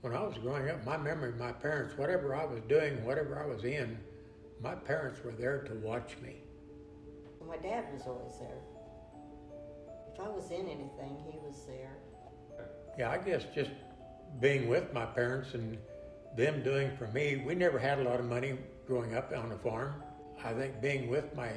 When I was growing up, my memory, my parents, whatever I was doing, whatever I was in, my parents were there to watch me. My dad was always there. If I was in anything, he was there. Yeah, I guess just being with my parents and them doing for me, we never had a lot of money growing up on a farm. I think being with my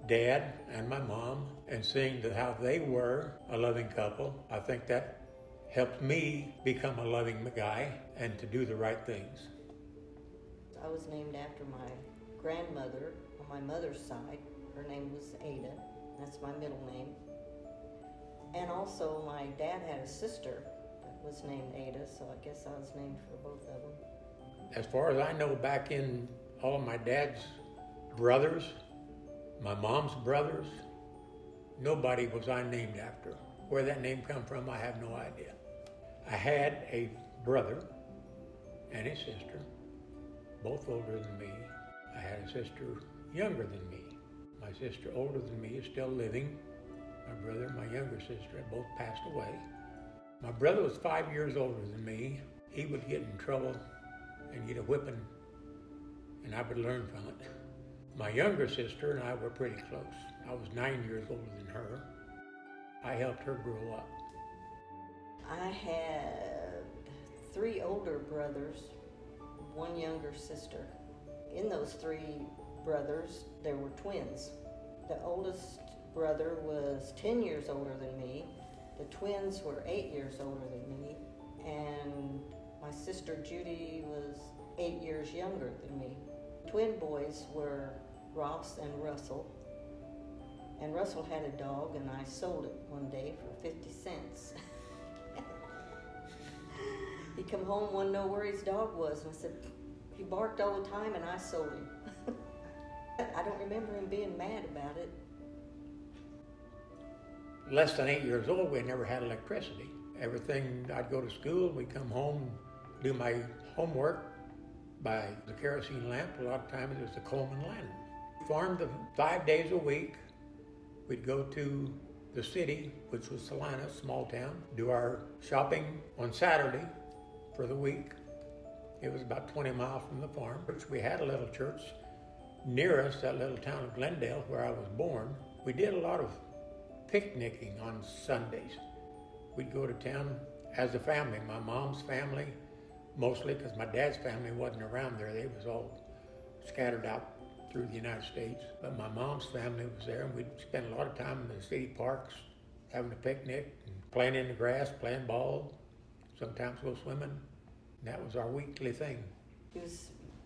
dad and my mom and seeing how they were a loving couple, I think that helped me become a loving guy and to do the right things. I was named after my grandmother on my mother's side. Her name was Ada. That's my middle name. And also my dad had a sister that was named Ada, so I guess I was named for both of them. As far as I know, back in all of my dad's brothers, my mom's brothers, nobody was I named after. Where that name come from, I have no idea. I had a brother and a sister, both older than me. I had a sister younger than me. My sister older than me is still living. My brother and my younger sister have both passed away. My brother was 5 years older than me. He would get in trouble and get a whipping, and I would learn from it. My younger sister and I were pretty close. I was 9 years older than her. I helped her grow up. I had 3 older brothers, 1 younger sister. In those 3 brothers, there were twins. The oldest brother was 10 years older than me. The twins were 8 years older than me. And my sister Judy was 8 years younger than me. Twin boys were Ross and Russell. And Russell had a dog, and I sold it one day for 50 cents. He come home, wanted to know where his dog was, and I said, he barked all the time, and I sold him. I don't remember him being mad about it. Less than 8 years old, we never had electricity. Everything, I'd go to school, we'd come home, do my homework by the kerosene lamp. A lot of times it was the Coleman lantern. Farmed 5 days a week. We'd go to the city, which was Salina, small town, do our shopping on Saturday for the week. It was about 20 miles from the farm. We had a little church near us, that little town of Glendale, where I was born. We did a lot of picnicking on Sundays. We'd go to town as a family, my mom's family, mostly because my dad's family wasn't around there. They was all scattered out through the United States. But my mom's family was there, and we'd spend a lot of time in the city parks, having a picnic, and playing in the grass, playing ball, sometimes go swimming. And that was our weekly thing. He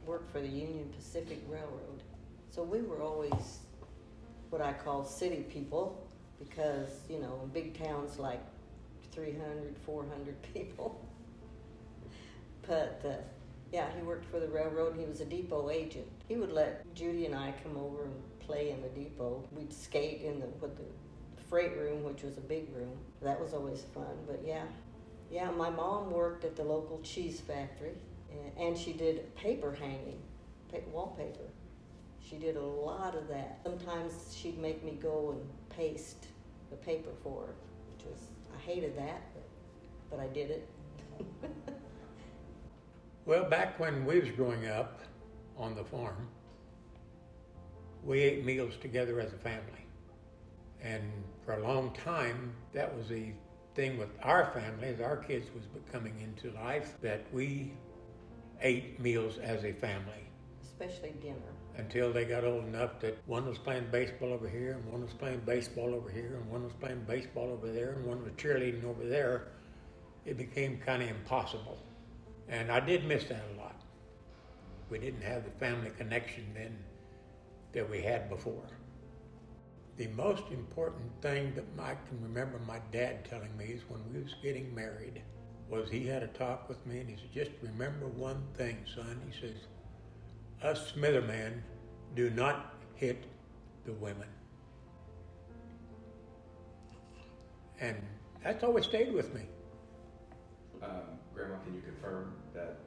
worked for the Union Pacific Railroad. So we were always what I call city people because, you know, in big towns like 300, 400 people. But yeah, he worked for the railroad. He was a depot agent. He would let Judy and I come over and play in the depot. We'd skate in the freight room, which was a big room. That was always fun, but yeah. Yeah, my mom worked at the local cheese factory, and she did paper hanging, wallpaper. She did a lot of that. Sometimes she'd make me go and paste the paper for her, which was, I hated that, but I did it. Well, back when we was growing up on the farm, we ate meals together as a family. And for a long time, that was the thing with our family, as our kids was coming into life, that we ate meals as a family. Especially dinner. Until they got old enough that one was playing baseball over here, and one was playing baseball over here, and one was playing baseball over there, and one was cheerleading over there. It became kind of impossible. And I did miss that a lot. We didn't have the family connection then that we had before. The most important thing that I can remember my dad telling me is when we was getting married, was he had a talk with me and he said, just remember one thing, son. He says, us Smithermen do not hit the women. And that's always stayed with me. Grandma, can you confirm that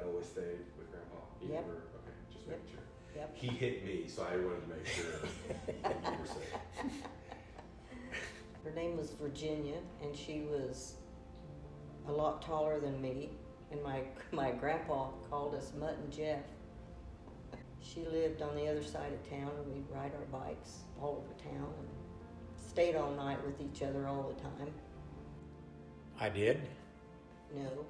always stayed with Grandpa? He Yep. never, okay, just making sure. Yep. He hit me, so I wanted to make sure that you were safe. Her name was Virginia, and she was a lot taller than me. And my grandpa called us Mutt and Jeff. She lived on the other side of town, and we'd ride our bikes all over town and stayed all night with each other all the time. I did. No.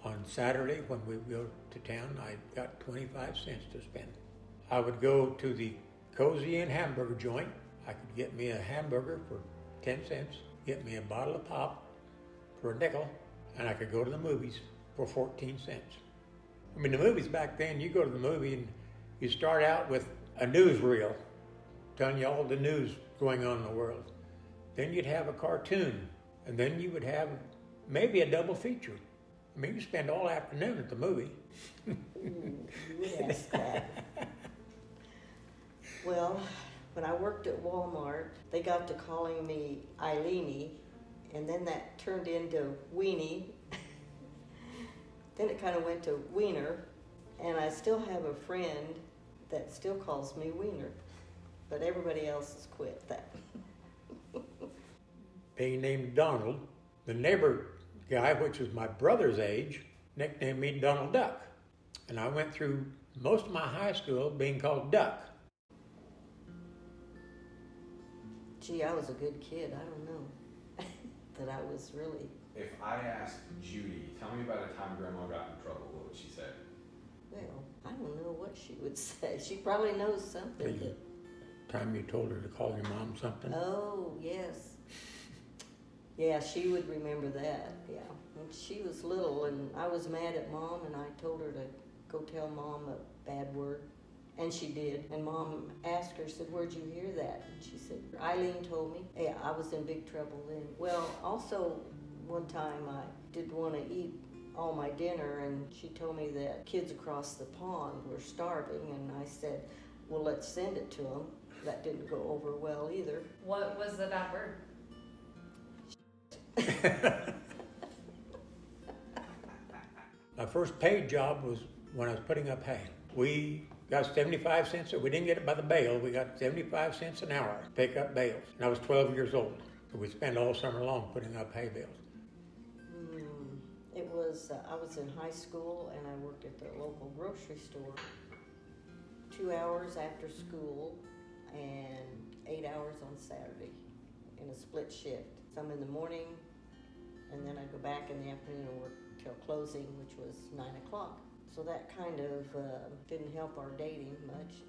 On Saturday, when we go to town, I got 25 cents to spend. I would go to the Cozy Inn hamburger joint. I could get me a hamburger for 10 cents, get me a bottle of pop for a nickel, and I could go to the movies for 14 cents. I mean, the movies back then, you go to the movie and you start out with a newsreel telling you all the news going on in the world. Then you'd have a cartoon, and then you would have maybe a double feature. I mean, you spend all afternoon at the movie. Yes, that. Well, when I worked at Walmart, they got to calling me Iliene, and then that turned into Weenie. Then it kind of went to Wiener, and I still have a friend that still calls me Wiener, but everybody else has quit that. Being named Donald, the neighbor guy, which was my brother's age, nicknamed me Donald Duck. And I went through most of my high school being called Duck. Gee, I was a good kid. I don't know that I was really. If I asked Judy, tell me about a time Grandma got in trouble, what would she say? Well, I don't know what she would say. She probably knows something. The time you told her to call your mom something? Oh, yes. Yeah, she would remember that, yeah. When she was little and I was mad at Mom and I told her to go tell Mom a bad word. And she did. And Mom asked her, said, "Where'd you hear that?" And she said, "Iliene told me." Yeah, I was in big trouble then. Well, also one time I didn't want to eat all my dinner and she told me that kids across the pond were starving and I said, "Well, let's send it to them." That didn't go over well either. What was the bad word? My first paid job was when I was putting up hay. We got 75 cents, we didn't get it by the bale, we got 75 cents an hour to pick up bales. And I was 12 years old. So we'd spend all summer long putting up hay bales. It was, I was in high school and I worked at the local grocery store 2 hours after school and 8 hours on Saturday in a split shift. Some in the morning and then I'd go back in the afternoon and work till closing, which was 9 o'clock. So that kind of didn't help our dating much.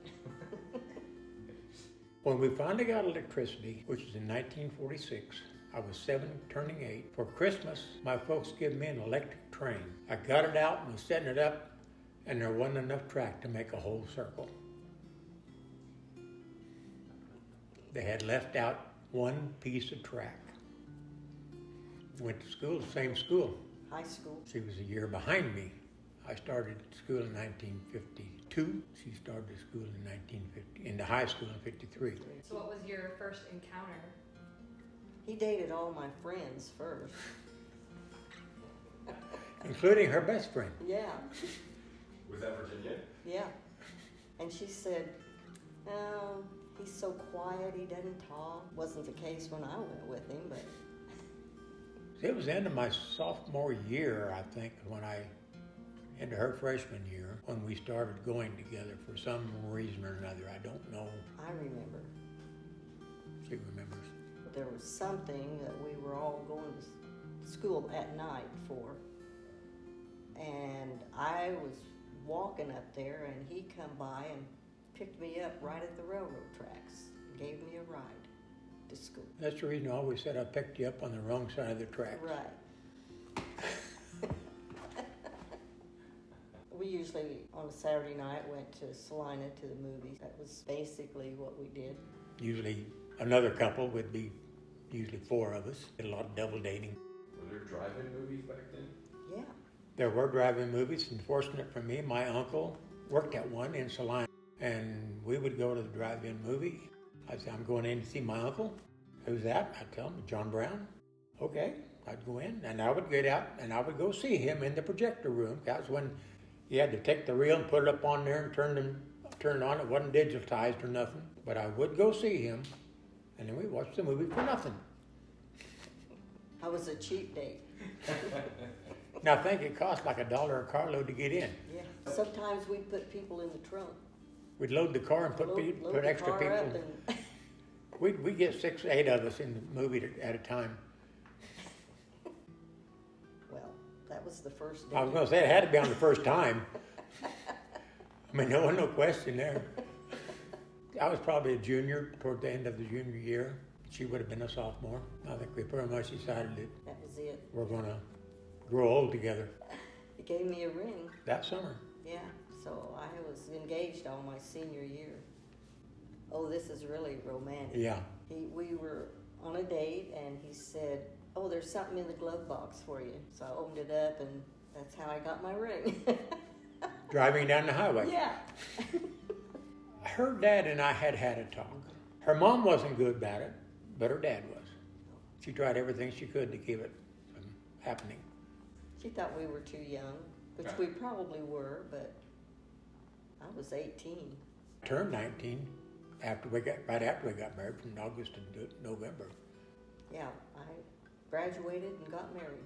When we finally got electricity, which was in 1946, I was 7 turning 8. For Christmas, my folks gave me an electric train. I got it out and was setting it up, and there wasn't enough track to make a whole circle. They had left out one piece of track. Went to school, same school. High school. She was a year behind me. I started school in 1952. She started school in 1950, into high school in 53. So what was your first encounter? He dated all my friends first. Including her best friend. Yeah, Was that Virginia? yeah. And she said, "Oh, he's so quiet, he doesn't talk." Wasn't the case when I went with him, but It was the end of my sophomore year, I think, when I, into her freshman year, when we started going together for some reason or another. I don't know. I remember. She remembers. There was something that we were all going to school at night for. And I was walking up there and he come by and picked me up right at the railroad tracks, gave me a ride to school. That's the reason I always said I picked you up on the wrong side of the tracks. Right. We usually, on a Saturday night, went to Salina to the movies. That was basically what we did. Usually another couple would be, usually 4 of us. Did a lot of double dating. Were there drive-in movies back then? Yeah. There were drive-in movies, and fortunate for me, my uncle worked at one in Salina, and we would go to the drive-in movie. I'd say, "I'm going in to see my uncle." "Who's that?" I'd tell him, "John Brown." "Okay." I'd go in, and I would get out, and I would go see him in the projector room. That was when you had to take the reel and put it up on there and turn it on. It wasn't digitized or nothing, but I would go see him, and then we watched the movie for nothing. I was a cheap date. Now I think it cost like $1 a carload to get in. Yeah. Sometimes we put people in the trunk. We'd load the car and put Load put the extra car up people. and We get 6, 8 of us in the movie at a time. well, that was the first day. I was going to say it had to be on the first time. I mean, no question there. I was probably a junior toward the end of the junior year. She would have been a sophomore. I think we pretty much decided that That was it. we're going to grow old together He gave me a ring. that summer. Yeah. So I was engaged all my senior year. Oh, this is really romantic. Yeah. We were on a date, and he said, "Oh, there's something in the glove box for you." So I opened it up, and that's how I got my ring. Driving down the highway. Yeah. Her dad and I had a talk. Her mom wasn't good about it, but her dad was. She tried everything she could to keep it from happening. She thought we were too young, which we probably were, but I was 18. I turned 19 right after we got married, from August to November. Yeah, I graduated and got married.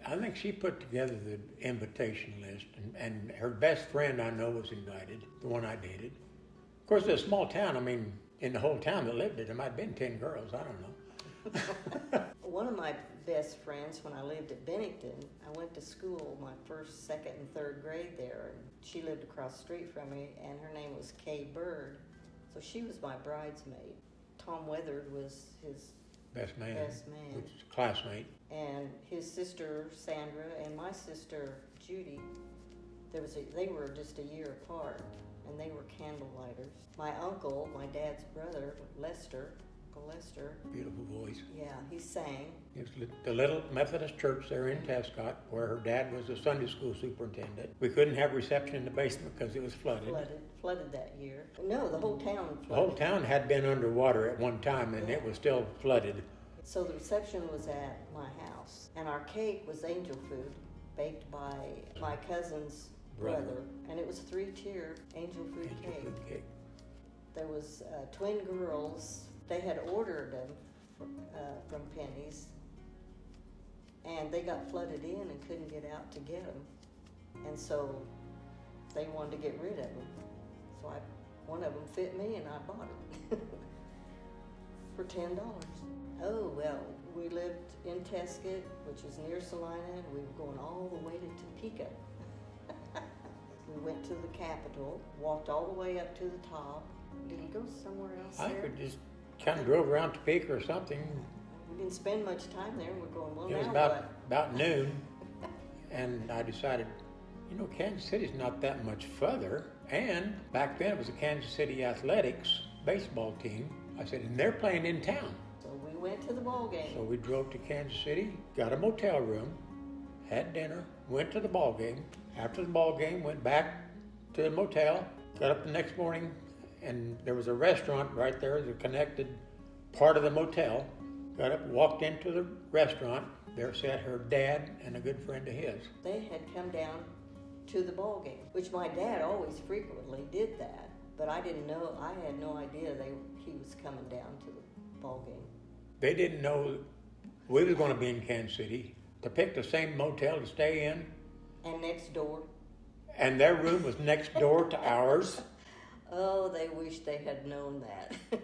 I think she put together the invitation list, and her best friend I know was invited, the one I dated. Of course, it's a small town. I mean, in the whole town that lived it, there might have been 10 girls. I don't know. One of my best friends, when I lived at Bennington, I went to school my first, second, and third grade there, and she lived across the street from me, and her name was Kay Bird. So she was my bridesmaid. Tom Weatherd was his Best man. man. Which is a classmate. And his sister Sandra and my sister Judy, they were just a year apart, and they were candle lighters. My uncle, my dad's brother, Uncle Lester, Beautiful voice. yeah, he sang. It was the little Methodist church there in Tescott, where her dad was a Sunday school superintendent. We couldn't have reception in the basement because it was flooded. Flooded that year. No, the whole town flooded. The whole town had been underwater at one time, and it was still flooded. So the reception was at my house, and our cake was angel food, baked by my cousin's brother, and it was 3-tier angel food Angel cake. food cake. There was twin girls. They had ordered them from Penny's, and they got flooded in and couldn't get out to get them, and so they wanted to get rid of them. So one of them fit me, and I bought it for $10. Oh, well, we lived in Tescott, which is near Salina, and we were going all the way to Topeka. We went to the Capitol, walked all the way up to the top. Did we go somewhere else I there? could just kind of drove around Topeka or something. We didn't spend much time there. We're going, well, It was now what? about noon, and I decided, Kansas City's not that much further. And back then it was the Kansas City Athletics baseball team. I said, and they're playing in town. So we went to the ball game. So we drove to Kansas City, got a motel room, had dinner, went to the ball game. After the ball game, went back to the motel, got up the next morning, and there was a restaurant right there, the connected part of the motel. Got up, walked into the restaurant. There sat her dad and a good friend of his. They had come down to the ball game, which my dad always frequently did that, but I didn't know. I had no idea he was coming down to the ball game. They didn't know we was going to be in Kansas City. To pick the same motel to stay in, And next door. and their room was next door to ours. Oh, they wish they had known that.